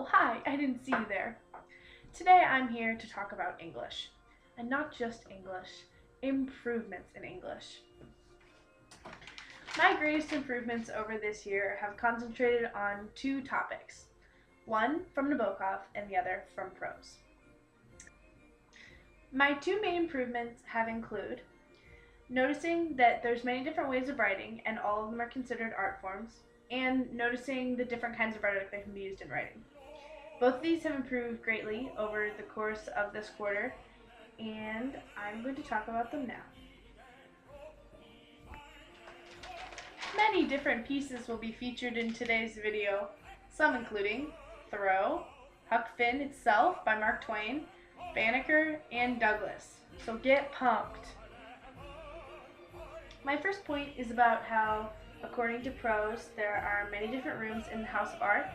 Oh, hi, I didn't see you there. Today I'm here to talk about English. And not just English, improvements in English. My greatest improvements over this year have concentrated on two topics, one from Nabokov and the other from prose. My two main improvements have included noticing that there's many different ways of writing and all of them are considered art forms, and noticing the different kinds of rhetoric that can be used in writing. Both of these have improved greatly over the course of this quarter, and I'm going to talk about them now. Many different pieces will be featured in today's video, some including Thoreau, Huck Finn itself by Mark Twain, Banneker, and Douglass. So get pumped! My first point is about how, according to prose, there are many different rooms in the House of Art.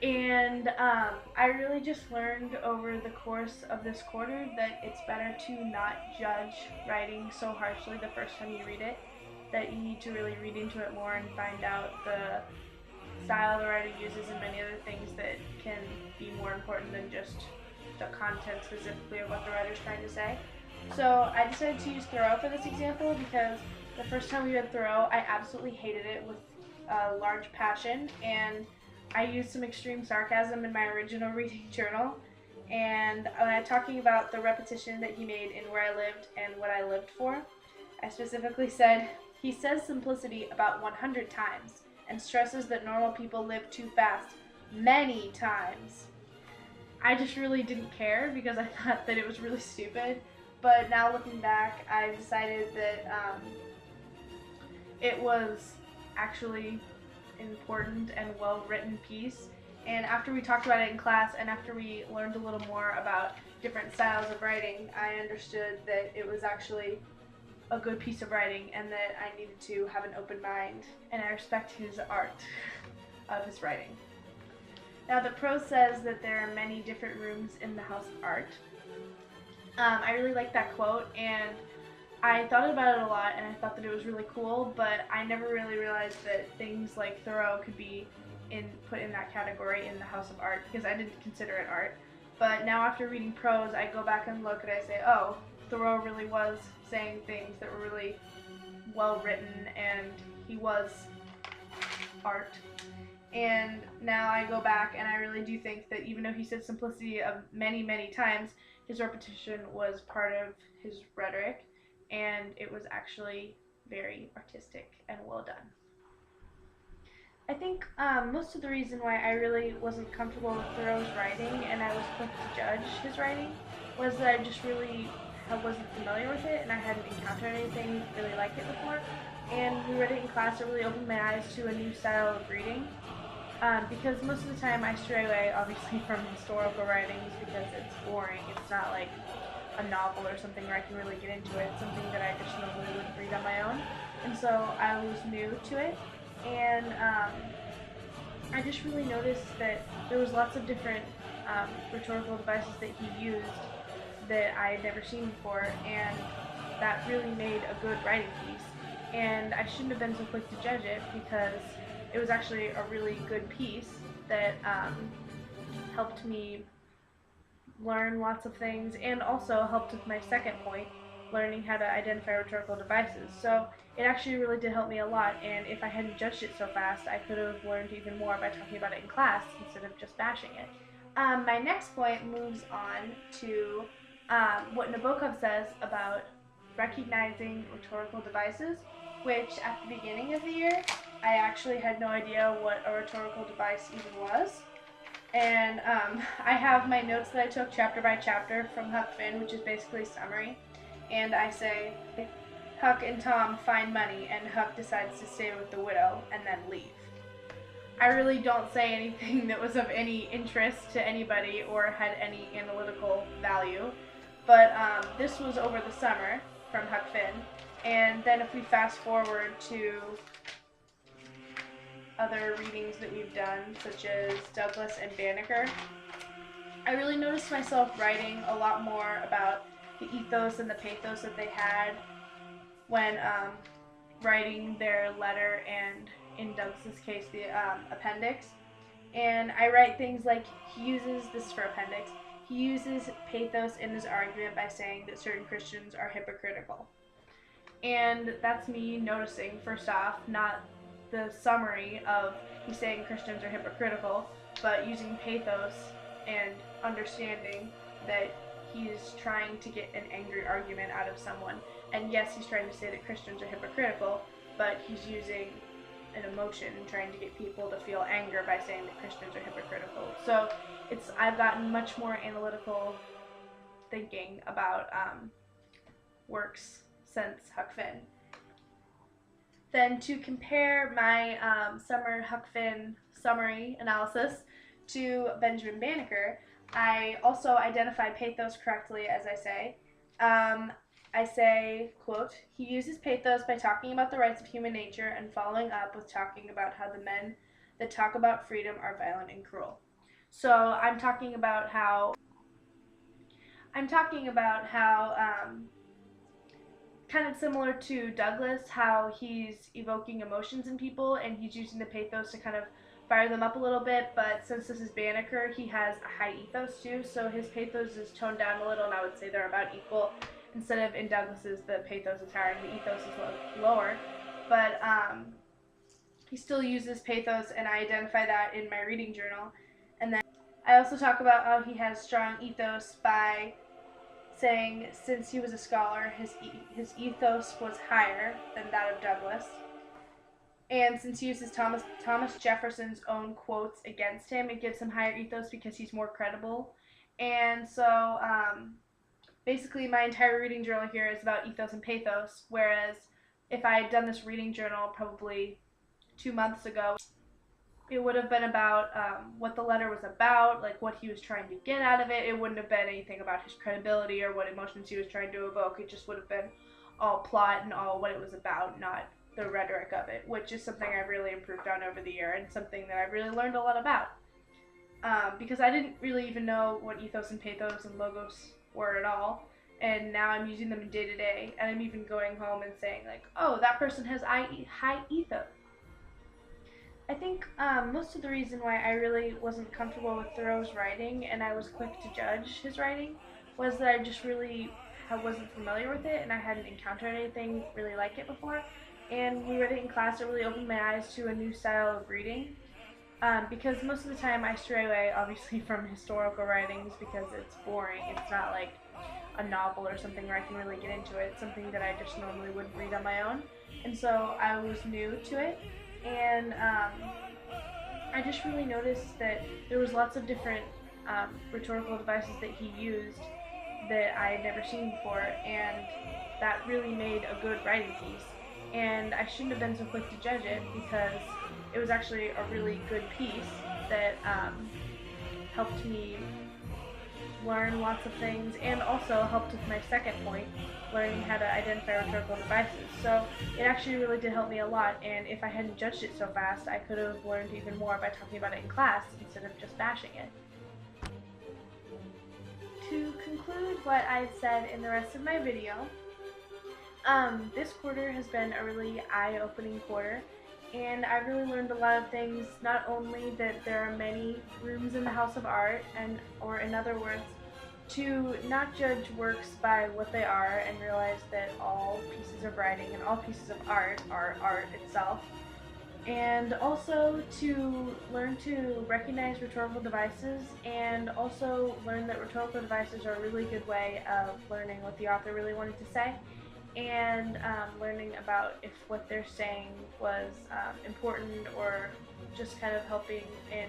And I really just learned over the course of this quarter that it's better to not judge writing so harshly the first time you read it, that you need to really read into it more and find out the style the writer uses and many other things that can be more important than just the content specifically of what the writer's trying to say. So I decided to use Thoreau for this example because the first time we read Thoreau, I absolutely hated it with a large passion, and I used some extreme sarcasm in my original reading journal. And when I'm talking about the repetition that he made in Where I Lived and What I Lived For, I specifically said, he says simplicity about 100 times and stresses that normal people live too fast many times. I just really didn't care because I thought that it was really stupid. But now looking back, I decided that it was actually important and well-written piece. And after we talked about it in class and after we learned a little more about different styles of writing, I understood that it was actually a good piece of writing and that I needed to have an open mind, and I respect his art of his writing. Now, the prose says that there are many different rooms in the House of Art. I really like that quote, and I thought about it a lot, and I thought that it was really cool, but I never really realized that things like Thoreau could be put in that category in the House of Art, because I didn't consider it art. But now after reading prose, I go back and look and I say, oh, Thoreau really was saying things that were really well written, and he was art. And now I go back and I really do think that even though he said simplicity of many, many times, his repetition was part of his rhetoric, and it was actually very artistic and well done. I think most of the reason why I really wasn't comfortable with Thoreau's writing and I was quick to judge his writing was that I just really wasn't familiar with it and I hadn't encountered anything really like it before. And we read it in class, it really opened my eyes to a new style of reading. Because most of the time I stray away, obviously, from historical writings because it's boring. It's not like a novel or something where I can really get into it. It's something that I just normally wouldn't read on my own. And so I was new to it, and I just really noticed that there was lots of different rhetorical devices that he used that I had never seen before, and that really made a good writing piece. And I shouldn't have been so quick to judge it because it was actually a really good piece that helped me learn lots of things and also helped with my second point, learning how to identify rhetorical devices. So it actually really did help me a lot, and if I hadn't judged it so fast, I could have learned even more by talking about it in class instead of just bashing it. My next point moves on to what Nabokov says about recognizing rhetorical devices, which at the beginning of the year, I actually had no idea what a rhetorical device even was. And I have my notes that I took chapter by chapter from Huck Finn, which is basically a summary. And I say, Huck and Tom find money, and Huck decides to stay with the widow and then leave. I really don't say anything that was of any interest to anybody or had any analytical value. But this was over the summer from Huck Finn. And then if we fast forward to other readings that we've done, such as Douglass and Banneker, I really noticed myself writing a lot more about the ethos and the pathos that they had when writing their letter and, in Douglass's case, the appendix. And I write things like he uses, this is for appendix, he uses pathos in his argument by saying that certain Christians are hypocritical. And that's me noticing, first off, not the summary of he's saying Christians are hypocritical, but using pathos and understanding that he's trying to get an angry argument out of someone. And yes, he's trying to say that Christians are hypocritical, but he's using an emotion and trying to get people to feel anger by saying that Christians are hypocritical. So I've gotten much more analytical thinking about works since Huck Finn. Then to compare my summer Huck Finn summary analysis to Benjamin Banneker, I also identify pathos correctly, as I say. I say, quote, he uses pathos by talking about the rights of human nature and following up with talking about how the men that talk about freedom are violent and cruel. So I'm talking about how kind of similar to Douglas, how he's evoking emotions in people and he's using the pathos to kind of fire them up a little bit, but since this is Banneker, he has a high ethos too, so his pathos is toned down a little, and I would say they're about equal. Instead of in Douglas's, the pathos is higher and the ethos is lower. But he still uses pathos, and I identify that in my reading journal. And then I also talk about how he has strong ethos by saying since he was a scholar, his ethos was higher than that of Douglas. And since he uses Thomas Jefferson's own quotes against him, it gives him higher ethos because he's more credible. And so basically my entire reading journal here is about ethos and pathos, whereas if I had done this reading journal probably 2 months ago, it would have been about what the letter was about, like what he was trying to get out of it. It wouldn't have been anything about his credibility or what emotions he was trying to evoke. It just would have been all plot and all what it was about, not the rhetoric of it, which is something I've really improved on over the year and something that I've really learned a lot about. Because I didn't really even know what ethos and pathos and logos were at all, and now I'm using them in day to day, and I'm even going home and saying like, oh, that person has high ethos. I think most of the reason why I really wasn't comfortable with Thoreau's writing and I was quick to judge his writing was that I just really wasn't familiar with it and I hadn't encountered anything really like it before. And we read it in class, it really opened my eyes to a new style of reading. Because most of the time I stray away, obviously, from historical writings because it's boring. It's not like a novel or something where I can really get into it. It's something that I just normally wouldn't read on my own. And so I was new to it. And I just really noticed that there was lots of different rhetorical devices that he used that I had never seen before. And that really made a good writing piece. And I shouldn't have been so quick to judge it because it was actually a really good piece that helped me learn lots of things and also helped with my second point, learning how to identify rhetorical devices. So it actually really did help me a lot, and if I hadn't judged it so fast, I could have learned even more by talking about it in class instead of just bashing it. To conclude what I've said in the rest of my video, this quarter has been a really eye-opening quarter, and I've really learned a lot of things, not only that there are many rooms in the House of Art, or in other words, to not judge works by what they are and realize that all pieces of writing and all pieces of art are art itself, and also to learn to recognize rhetorical devices and also learn that rhetorical devices are a really good way of learning what the author really wanted to say, and learning about if what they're saying was important or just kind of helping in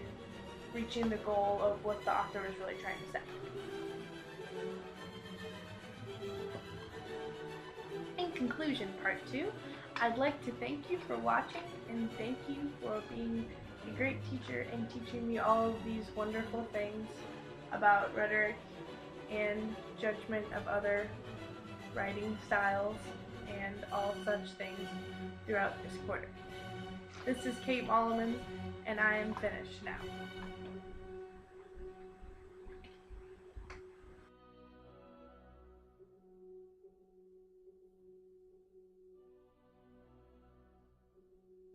reaching the goal of what the author was really trying to say. In conclusion, part 2, I'd like to thank you for watching and thank you for being a great teacher and teaching me all of these wonderful things about rhetoric and judgment of other writing styles and all such things throughout this quarter. This is Kate Molleman, and I am finished now.